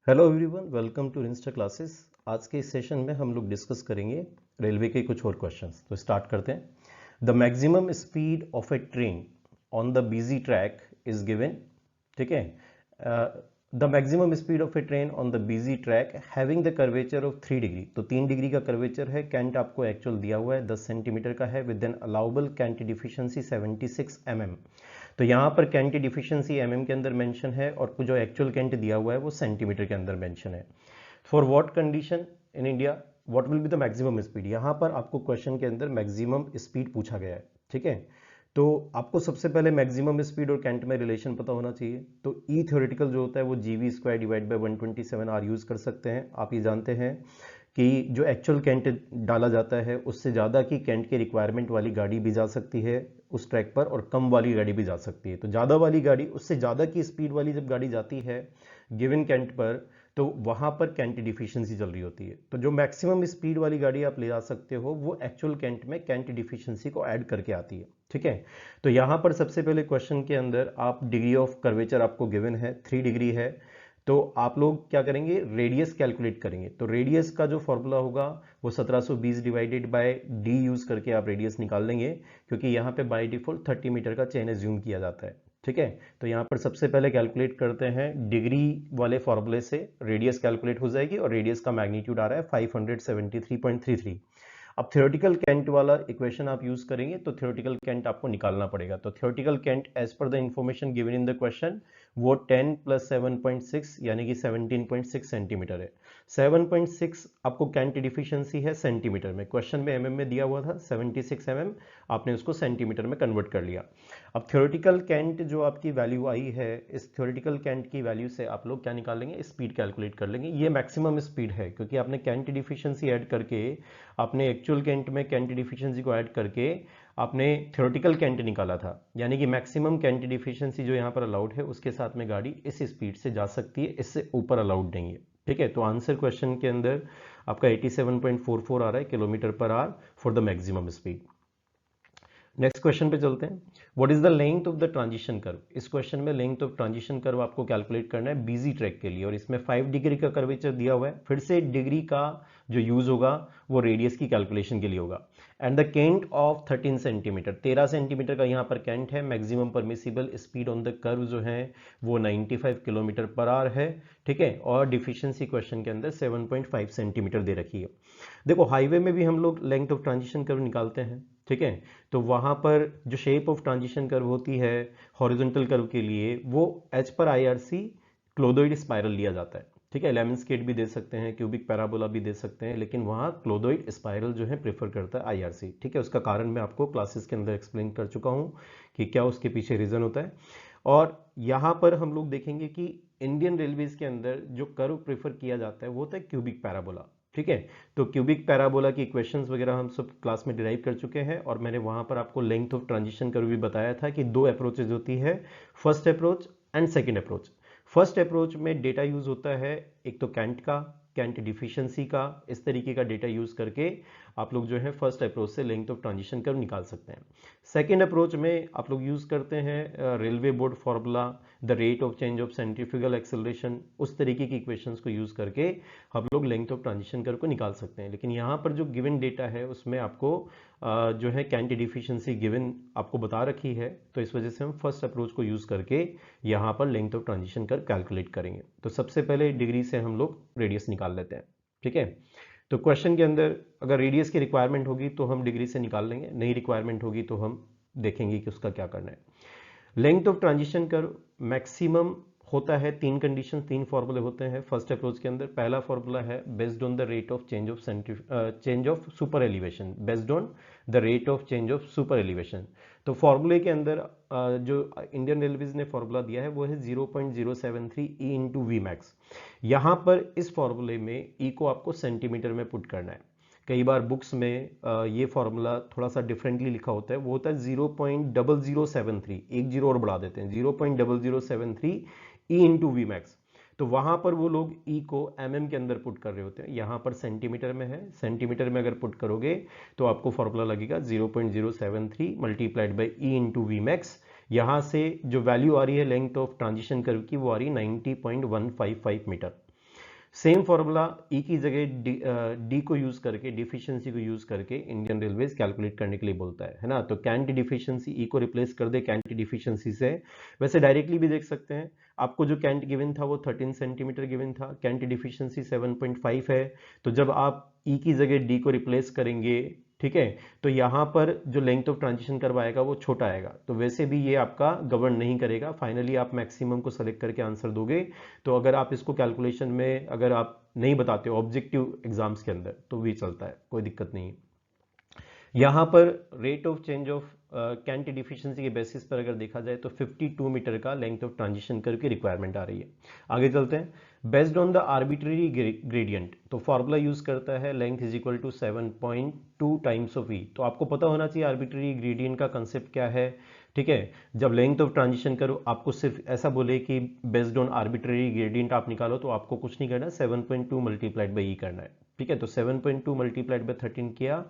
Hello everyone, welcome to Insta Classes. आज के इस सेशन में हम लोग डिस्कस करेंगे रेलवे के कुछ और क्वेश्चंस। तो स्टार्ट करते हैं। The maximum speed of A train on the busy track is given. ठीक है, the maximum speed of A train on the busy track having the curvature of 3 degree. तो 3 डिग्री का कर्वेचर है। Cantt आपको actual दिया हुआ है 10 centimetre का है with an allowable cant deficiency 76 mm। तो यहाँ पर कैंट डिफिशिएंसी mm के अंदर मेंशन है और जो एक्चुअल कैंट दिया हुआ है वो सेंटीमीटर के अंदर मेंशन है। For what condition in India what will be the maximum speed. यहाँ पर आपको क्वेश्चन के अंदर मैक्सिमम स्पीड पूछा गया है। ठीक है, तो आपको सबसे पहले मैक्सिमम स्पीड और कैंट में रिलेशन पता होना चाहिए। तो ई थ्योरेटिकल जो होता है वो GV² divide by 127R use कर सकते हैं। आप ये जानते हैं कि जो एक्चुअल कैंट डाला जाता है उससे ज़्यादा की कैंट की रिक्वायरमेंट वाली गाड़ी भी जा सकती है उस ट्रैक पर, और कम वाली गाड़ी भी जा सकती है। तो ज़्यादा वाली गाड़ी, उससे ज़्यादा की स्पीड वाली जब गाड़ी जाती है गिवन कैंट पर, तो वहाँ पर कैंट डिफिशिएंसी चल रही होती है। तो जो मैक्सिमम स्पीड वाली गाड़ी आप ले जा सकते हो वो एक्चुअल कैंट में कैंट डिफिशिएंसी को ऐड करके आती है। ठीक है, तो यहाँ पर सबसे पहले क्वेश्चन के अंदर आप डिग्री ऑफ कर्वेचर आपको गिवन है 3 डिग्री है। तो आप लोग क्या करेंगे, रेडियस कैलकुलेट करेंगे। तो रेडियस का जो फॉर्मूला होगा वो 1720 डिवाइडेड बाय डी यूज करके आप रेडियस निकाल लेंगे, क्योंकि यहाँ पे बाय डिफॉल्ट 30 मीटर का चेन एज्यूम किया जाता है। ठीक है, तो यहाँ पर सबसे पहले कैलकुलेट करते हैं डिग्री वाले फॉर्मूले से रेडियस कैलकुलेट हो जाएगी, और रेडियस का मैग्नीट्यूड आ रहा है 573.33। अब थ्योरेटिकल कैंट वाला इक्वेशन आप यूज करेंगे, तो थ्योरेटिकल कैंट आपको निकालना पड़ेगा। तो theoretical cant as per the information given in the question वो 10 + 7.6 यानी कि 17.6 सेंटीमीटर है। 7.6 आपको कैंट डिफिशिएंसी है सेंटीमीटर में, क्वेश्चन में mm में दिया हुआ था 76 mm, आपने उसको सेंटीमीटर में कन्वर्ट कर लिया। अब थ्योरेटिकल कैंट जो आपकी वैल्यू आई है, इस थ्योरेटिकल कैंट की वैल्यू से आप लोग क्या निकालेंगे, स्पीड कैलकुलेट कर लेंगे। ये मैक्सिमम स्पीड है क्योंकि आपने कैंट डिफिशिएंसी ऐड करके, आपने एक्चुअल कैंट में कैंट डिफिशिएंसी को ऐड करके आपने थ्योरेटिकल कैंट निकाला था, यानी कि मैक्सिमम कैंट डिफिशिएंसी जो यहाँ पर अलाउड है उसके साथ में गाड़ी इस स्पीड से जा सकती है, इससे ऊपर अलाउड नहीं है। ठीक है, तो आंसर क्वेश्चन के अंदर आपका 87.44 आ रहा है kilometre per hour for the maximum speed. Next question पे चलते हैं। What is the length of the transition curve. इस क्वेश्चन में लेंथ ऑफ ट्रांजिशन कर्व आपको कैलकुलेट करना है बिजी ट्रैक के लिए, और इसमें 5 डिग्री का कर्वेचर दिया हुआ है। फिर से डिग्री का जो यूज होगा वो रेडियस की कैलकुलेशन के लिए होगा। And the cant of 13 centimetre, 13 centimetre का यहाँ पर कैंट है। Maximum permissible speed on the curve जो है वो 95 किलोमीटर पर आवर है। ठीक है, और डिफिशिएंसी क्वेश्चन के अंदर 7.5 सेंटीमीटर दे रखी है। देखो, हाईवे में भी हम लोग लेंथ ऑफ ट्रांजिशन कर्व निकालते हैं। ठीक है, तो वहां पर जो शेप ऑफ ट्रांजिशन कर्व होती है हॉरिजॉन्टल कर्व के लिए, वो एच पर IRC क्लोदोइड स्पाइरल लिया जाता है। ठीक है, लेमन स्केट भी दे सकते हैं, क्यूबिक पैराबोला भी दे सकते हैं, लेकिन वहां क्लोदोइड स्पाइरल जो है प्रेफर करता है IRC। ठीक है, उसका कारण मैं आपको क्लासेस के अंदर एक्सप्लेन कर चुका हूं कि क्या उसके पीछे रीजन होता है। और यहां पर हम लोग देखेंगे कि इंडियन रेलवेज के अंदर जो कर्व प्रेफर किया जाता है वो होता है क्यूबिक पैराबोला। ठीक है, तो क्यूबिक पैराबोला की इक्वेशंस वगैरह हम सब क्लास में डिराइव कर चुके हैं, और मैंने वहां पर आपको लेंथ ऑफ ट्रांजिशन कर्व भी बताया था कि 2 अप्रोचेज होती है, first approach and second approach. First approach में डेटा यूज होता है एक तो कैंट का, कैंट डिफिशिएंसी का, इस तरीके का डेटा यूज करके आप लोग जो है फर्स्ट अप्रोच से लेंथ ऑफ ट्रांजिशन कर्व निकाल सकते हैं। सेकेंड अप्रोच में आप लोग यूज करते हैं railway board formula, the rate of change of centrifugal acceleration, उस तरीके की इक्वेशंस को यूज करके हम लोग लेंथ ऑफ ट्रांजिशन कर्व को निकाल सकते हैं। लेकिन यहाँ पर जो गिवन डेटा है उसमें आपको जो है कैंट डिफिशिएंसी गिवन आपको बता रखी है, तो इस वजह से हम फर्स्ट अप्रोच को यूज करके यहाँ पर length of transition curve calculate करेंगे। तो सबसे पहले डिग्री से हम लोग रेडियस निकाल लेते हैं। ठीक है, तो क्वेश्चन के अंदर अगर रेडियस की रिक्वायरमेंट होगी तो हम डिग्री से निकाल लेंगे, नहीं रिक्वायरमेंट होगी तो हम देखेंगे कि उसका क्या करना है। Length of transition curve maximum होता है 3 कंडीशन, 3 फॉर्मूले होते हैं फर्स्ट अप्रोच के अंदर। पहला फॉर्मूला है based on the rate of change of super elevation, based on the rate of change of super elevation. तो फॉर्मूले के अंदर जो इंडियन रेलवेज ने फॉर्मूला दिया है वो है 0.073 E × V max। यहाँ पर इस फॉर्मूले में E को आपको सेंटीमीटर में पुट करना है। कई बार बुक्स में ये फॉर्मूला थोड़ा सा डिफरेंटली लिखा होता है, वो होता है 0.0073, एक जीरो और बढ़ा देते हैं, 0.0073 E × V max। तो वहां पर वो लोग E को mm के अंदर पुट कर रहे होते हैं, यहां पर सेंटीमीटर में है। सेंटीमीटर में अगर पुट करोगे तो आपको फॉर्मूला लगेगा 0.073 multiplied by E × V max। यहां से जो वैल्यू आ रही है लेंथ ऑफ ट्रांजिशन कर्व की वो आ रही है 90.155 मीटर। सेम फॉर्मूला ई की जगह डी को यूज करके, डिफिशियंसी को यूज करके इंडियन रेलवेज कैलकुलेट करने के लिए बोलता है ना। तो कैन टी डिफिशियंसी ई को रिप्लेस कर दे कैन टी डिफिशियंसी से। वैसे डायरेक्टली भी देख सकते हैं, आपको जो कैंट गिवन था वो 13 सेंटीमीटर गिवन था, कैंट डिफिशियंसी 7.5 है। तो जब आप ई की जगह डी को रिप्लेस करेंगे, ठीक है, तो यहां पर जो लेंथ ऑफ ट्रांजिशन करवाएगा वो छोटा आएगा। तो वैसे भी ये आपका गवर्न नहीं करेगा, फाइनली आप मैक्सिमम को सेलेक्ट करके आंसर दोगे। तो अगर आप इसको कैलकुलेशन में अगर आप नहीं बताते हो ऑब्जेक्टिव एग्जाम्स के अंदर तो भी चलता है, कोई दिक्कत नहीं है। यहाँ पर rate of change of cant deficiency के बेसिस पर अगर देखा जाए तो 52 मीटर का लेंथ ऑफ ट्रांजिशन करके रिक्वायरमेंट आ रही है। आगे चलते हैं। Based on the arbitrary gradient, तो फॉर्मूला यूज करता है length is equal to 7.2 times of E. तो आपको पता होना चाहिए आर्बिट्रेरी ग्रेडियंट का कंसेप्ट क्या है, ठीक है। जब लेंथ ऑफ ट्रांजिशन करो, आपको सिर्फ ऐसा बोले कि बेस्ड ऑन आर्बिट्रेरी ग्रेडियंट आप निकालो, तो आपको कुछ नहीं करना, 7.2 मल्टीप्लाइड बाई ई करना है, ठीक है। तो 7.2 मल्टीप्लाइड बाई 13 किया,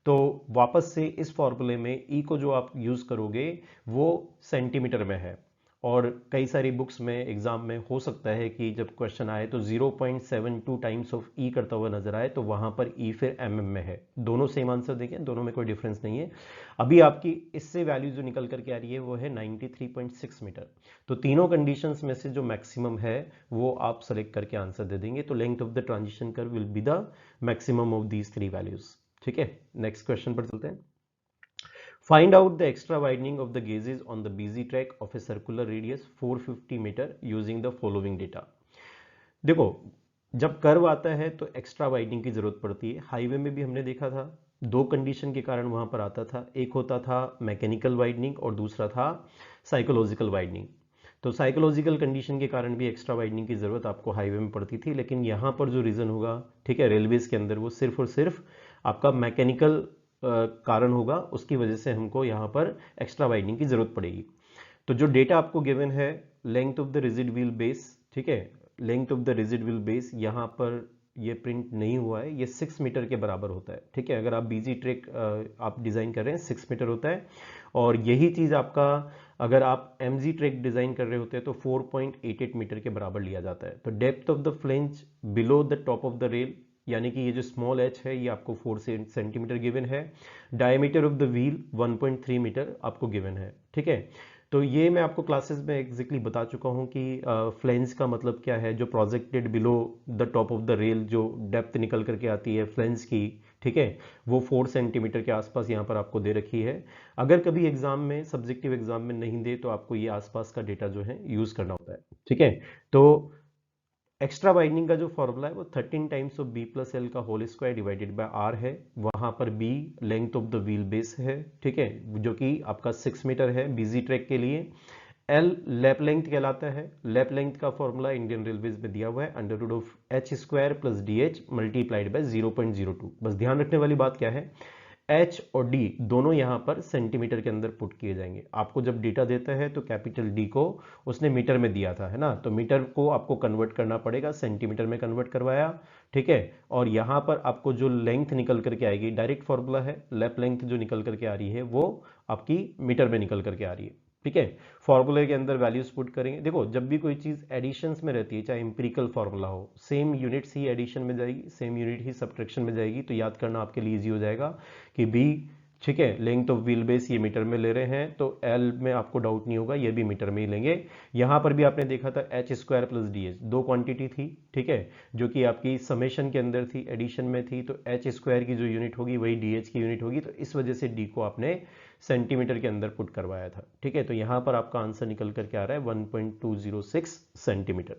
तो वापस से इस फॉर्मूले में ई को जो आप यूज करोगे वो सेंटीमीटर में है। और कई सारी बुक्स में एग्जाम में हो सकता है कि जब क्वेश्चन आए तो 0.72 टाइम्स ऑफ ई करता हुआ नजर आए, तो वहां पर ई फिर एमएम में है। दोनों सेम आंसर देखें, दोनों में कोई डिफरेंस नहीं है। अभी आपकी इससे वैल्यू जो निकल करके आ रही है वो है 93.6 मीटर। तो तीनों कंडीशंस में से जो मैक्सिमम है वो आप सेलेक्ट करके आंसर दे देंगे। तो length of the transition curve will be the maximum of these three values, ठीक है। नेक्स्ट क्वेश्चन पर चलते हैं। Find out the extra widening of the gauges on the busy track of a circular radius 450 metre using the following data. देखो, जब curve आता है तो एक्स्ट्रा वाइडनिंग की जरूरत पड़ती है। हाईवे में भी हमने देखा था, दो कंडीशन के कारण वहां पर आता था, एक होता था मैकेनिकल वाइडनिंग और दूसरा था साइकोलॉजिकल वाइडनिंग। तो साइकोलॉजिकल कंडीशन के कारण भी एक्स्ट्रा वाइडनिंग की जरूरत आपको हाईवे में पड़ती थी, लेकिन यहाँ पर जो रीजन होगा, ठीक है, रेलवेज के अंदर, वो सिर्फ और सिर्फ आपका मैकेनिकल कारण होगा, उसकी वजह से हमको यहाँ पर एक्स्ट्रा वाइडनिंग की जरूरत पड़ेगी। तो जो डेटा आपको गिवन है, length of the rigid wheel base, ठीक है, length of the rigid wheel base यहाँ पर ये प्रिंट नहीं हुआ है, ये 6 मीटर के बराबर होता है, ठीक है। अगर आप बीजी ट्रैक आप डिजाइन कर रहे हैं 6 मीटर होता है। और यही चीज आपका अगर आप एमजी ट्रैक डिजाइन कर रहे होते हैं तो 4.88 मीटर के बराबर लिया जाता है। तो depth of the flange below the top of the rail, यानी कि ये जो स्मॉल एच है ये आपको 4 सेंटीमीटर गिवन है। Diameter of the wheel 1.3 metre आपको गिवन है, ठीक है। तो ये मैं आपको क्लासेस में एग्जैक्टली बता चुका हूँ कि फ्लेंज का मतलब क्या है। जो projected below the top of the rail जो डेप्थ निकल करके आती है फ्लेंज की, ठीक है, वो 4 सेंटीमीटर के आसपास यहाँ पर आपको दे रखी है। अगर कभी एग्जाम में, सब्जेक्टिव एग्जाम में नहीं दे तो आपको ये आसपास का डेटा जो है यूज करना होता है, ठीक है। तो एक्स्ट्रा वाइडनिंग का जो फॉर्मूला है वो 13 times of B plus L का whole square divided by R है। वहां पर B length of the wheel base है, ठीक है, जो कि आपका 6 मीटर है बिजी ट्रैक के लिए। एल लैप लेंथ कहलाता है। लैप लेंथ का फॉर्मूला इंडियन रेलवेज में दिया हुआ है, under root of H square plus D H multiplied by 0.02। बस ध्यान रखने वाली बात क्या है, एच और डी दोनों यहां पर सेंटीमीटर के अंदर पुट किए जाएंगे। आपको जब डेटा देता है तो कैपिटल डी को उसने मीटर में दिया था, है ना, तो मीटर को आपको कन्वर्ट करना पड़ेगा, सेंटीमीटर में कन्वर्ट करवाया, ठीक है। और यहां पर आपको जो लेंथ निकल करके आएगी, डायरेक्ट फॉर्मूला है, लेप लेंथ जो निकल करके आ रही है वो आपकी मीटर में निकल करके आ रही है, ठीक है। फॉर्मूले के अंदर वैल्यूज पुट करेंगे। देखो, जब भी कोई चीज एडिशंस में रहती है, चाहे इंपेरिकल फॉर्मूला हो, सेम यूनिट्स ही एडिशन में जाएगी, सेम यूनिट ही सब्ट्रैक्शन में जाएगी, तो याद करना आपके लिए इजी हो जाएगा कि बी, ठीक है, लेंथ ऑफ व्हील बेस ये मीटर में ले रहे हैं, तो एल में आपको डाउट नहीं होगा, ये भी मीटर में ही लेंगे। यहां पर भी आपने देखा था H square plus D H, दो क्वांटिटी थी, ठीक है, जो कि आपकी समेशन के अंदर थी, एडिशन में थी, तो एच स्क्वायर की जो यूनिट होगी वही डी एच की यूनिट होगी, तो इस वजह से डी को आपने सेंटीमीटर के अंदर पुट करवाया था, ठीक है। तो यहां पर आपका आंसर निकल करके आ रहा है 1.206 centimetre.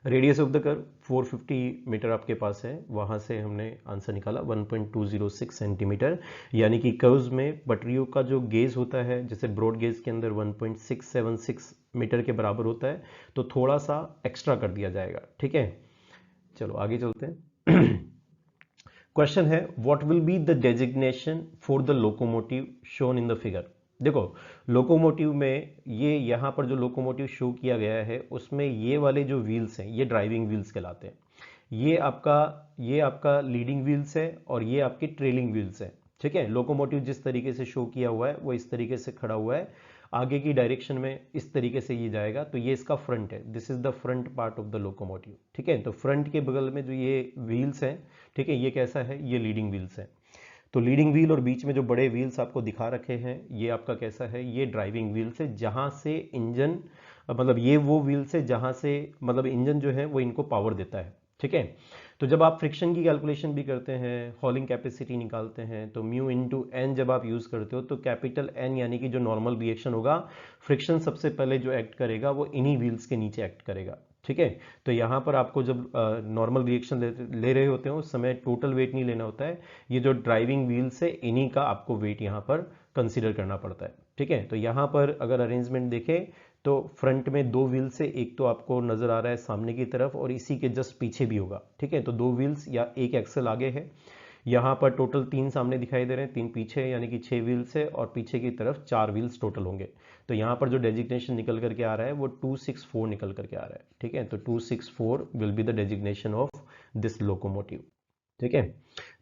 Radius of the curve 450 metre आपके पास है, वहां से हमने आंसर निकाला 1.206 सेंटीमीटर। यानी कि कर्व्स में पटरियों का जो गेज होता है, जैसे ब्रॉड गेज के अंदर 1.676 मीटर के बराबर होता है, तो थोड़ा सा एक्स्ट्रा कर दिया जाएगा, ठीक है। चलो आगे चलते हैं। क्वेश्चन है, what will be the designation for the locomotive shown in the figure. देखो, लोकोमोटिव में ये यहां पर जो लोकोमोटिव शो किया गया है उसमें ये वाले जो व्हील्स हैं ये ड्राइविंग व्हील्स कहलाते हैं। ये आपका लीडिंग व्हील्स है और ये आपके ट्रेलिंग व्हील्स है, ठीक है। लोकोमोटिव जिस तरीके से शो किया हुआ है वो इस तरीके से खड़ा हुआ है। आगे की डायरेक्शन में इस तरीके से ये जाएगा, तो ये इसका फ्रंट है, this is the front part of the locomotive. ठीक है, तो फ्रंट के बगल में जो ये व्हील्स हैं, ठीक है, ये कैसा है, ये लीडिंग व्हील्स हैं। तो लीडिंग व्हील और बीच में जो बड़े व्हील्स आपको दिखा रखे हैं, ये आपका कैसा है, ये ड्राइविंग व्हील्स है, जहां से इंजन, मतलब ये वो व्हील्स है जहां से मतलब इंजन जो है वो इनको पावर देता है। ठीक है, तो जब आप फ्रिक्शन की कैलकुलेशन भी करते हैं, हॉलिंग कैपेसिटी निकालते हैं, तो म्यू इनटू एन जब आप यूज करते हो, तो कैपिटल एन यानी कि जो नॉर्मल रिएक्शन होगा, फ्रिक्शन सबसे पहले जो एक्ट करेगा वो इन्हीं व्हील्स के नीचे एक्ट करेगा। ठीक है, तो यहाँ पर आपको जब नॉर्मल रिएक्शन ले रहे होते हैं उस समय टोटल वेट नहीं लेना होता है, ये जो ड्राइविंग व्हील्स है इन्हीं का आपको वेट यहाँ पर कंसीडर करना पड़ता है। ठीक है, तो यहाँ पर अगर अरेंजमेंट देखें तो फ्रंट में दो व्हील्स से, एक तो आपको नजर आ रहा है सामने की तरफ और इसी के जस्ट पीछे भी होगा। ठीक है, तो दो व्हील्स या एक एक्सल आगे है, यहाँ पर टोटल 3 सामने दिखाई दे रहे हैं, 3 पीछे, यानी कि 6 व्हील्स है और पीछे की तरफ 4 व्हील्स टोटल होंगे। तो यहाँ पर जो डेजिग्नेशन निकल करके आ रहा है वो 264 निकल करके आ रहा है। ठीक है, तो 264 will be the designation of this locomotive. ठीक है,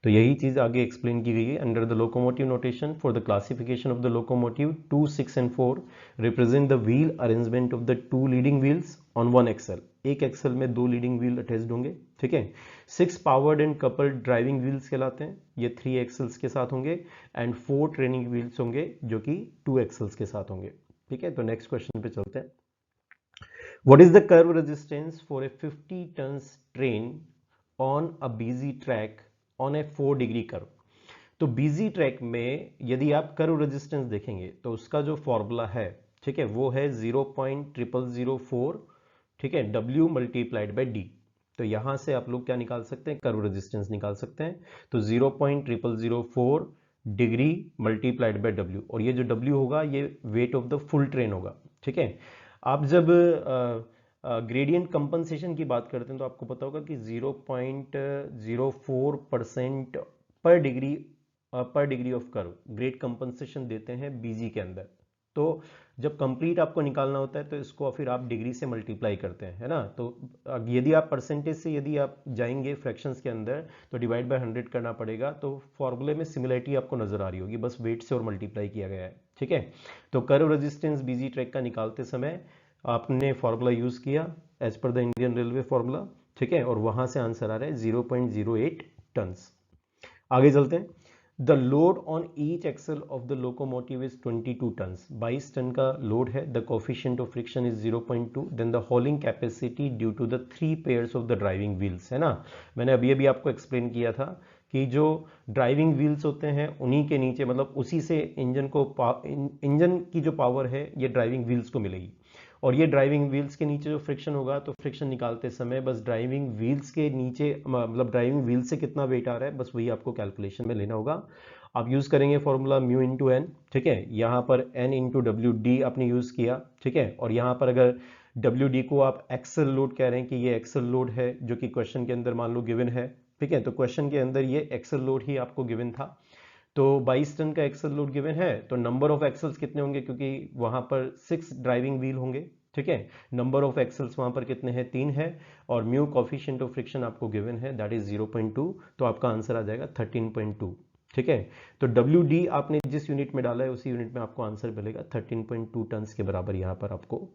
तो यही चीज आगे एक्सप्लेन की गई है। Under the locomotive notation for the classification of the locomotive, 2, 6 and 4 represent the wheel arrangement of the 2 leading wheels on 1 axle. एक एक्सल में 2 लीडिंग व्हील अटैच्ड होंगे। ठीक है, 6 powered and coupled driving wheels कहलाते हैं, ये 3 एक्सल्स के साथ होंगे, एंड 4 ट्रेनिंग व्हील्स होंगे जो कि 2 एक्सल्स के साथ होंगे। ठीक है, तो नेक्स्ट क्वेश्चन पे चलते हैं। What is the curve resistance for a 50 tons train on a busy track on a 4 degree curve? तो बिजी ट्रैक में यदि आप कर्व रेजिस्टेंस देखेंगे तो उसका जो फॉर्मूला है, ठीक है, वो है 0.0004, ठीक है, W मल्टीप्लाइड बाई डी। तो यहां से आप लोग क्या निकाल सकते हैं, कर्व रेजिस्टेंस निकाल सकते हैं। तो 0.0004 डिग्री मल्टीप्लाइड बाई W, और ये जो W होगा ये weight of the full train होगा। ठीक है, आप जब ग्रेडियंट कंपनसेशन की बात करते हैं तो आपको पता होगा कि 0.04% पर degree of curve grade compensation देते हैं बीजी के अंदर। तो जब कंप्लीट आपको निकालना होता है तो इसको फिर आप डिग्री से मल्टीप्लाई करते हैं, है ना। तो यदि आप परसेंटेज से यदि आप जाएंगे फ्रैक्शंस के अंदर तो डिवाइड बाय 100 करना पड़ेगा। तो फॉर्मूले में सिमिलरिटी आपको नजर आ रही होगी, बस वेट से और मल्टीप्लाई किया गया है। ठीक है, तो कर्व रेजिस्टेंस बीजी ट्रैक का निकालते समय आपने फॉर्मूला यूज किया as per the Indian Railway formula. ठीक है, और वहां से आंसर आ रहा है 0.08 टन्स। आगे चलते हैं। The load on each axle of the locomotive is 22 tons. 22 ton का लोड है। The coefficient of friction is 0.2। Then the hauling capacity due to the 3 pairs of the driving wheels, है ना। मैंने अभी आपको एक्सप्लेन किया था कि जो ड्राइविंग व्हील्स होते हैं उन्हीं के नीचे, मतलब उसी से इंजन की जो पावर है ये ड्राइविंग व्हील्स को मिलेगी, और ये ड्राइविंग व्हील्स के नीचे जो फ्रिक्शन होगा तो फ्रिक्शन निकालते समय बस ड्राइविंग व्हील्स के नीचे, मतलब ड्राइविंग व्हील से कितना वेट आ रहा है बस वही आपको कैलकुलेशन में लेना होगा। आप यूज करेंगे फॉर्मूला म्यू इंटू एन। ठीक है, यहाँ पर एन इंटू डब्ल्यू डी आपने यूज किया। ठीक है, और यहाँ पर अगर डब्ल्यू डी को आप एक्सल लोड कह रहे हैं कि ये एक्सल लोड है जो कि क्वेश्चन के अंदर मान लो गिवन है। ठीक है, तो क्वेश्चन के अंदर ये एक्सल लोड ही आपको गिवन था। तो 22 टन का एक्सल लोड गिवन है, तो नंबर ऑफ एक्सल्स कितने होंगे, क्योंकि वहां पर 6 ड्राइविंग व्हील होंगे। ठीक है, नंबर ऑफ एक्सल्स वहां पर कितने हैं, 3 है, और म्यू कोफिशिएंट ऑफ फ्रिक्शन आपको गिवन है दैट इज 0.2, तो आपका आंसर आ जाएगा 13.2। ठीक है, तो डब्ल्यू डी आपने जिस यूनिट में डाला है उसी यूनिट में आपको आंसर मिलेगा 13.2 टन के बराबर यहाँ पर आपको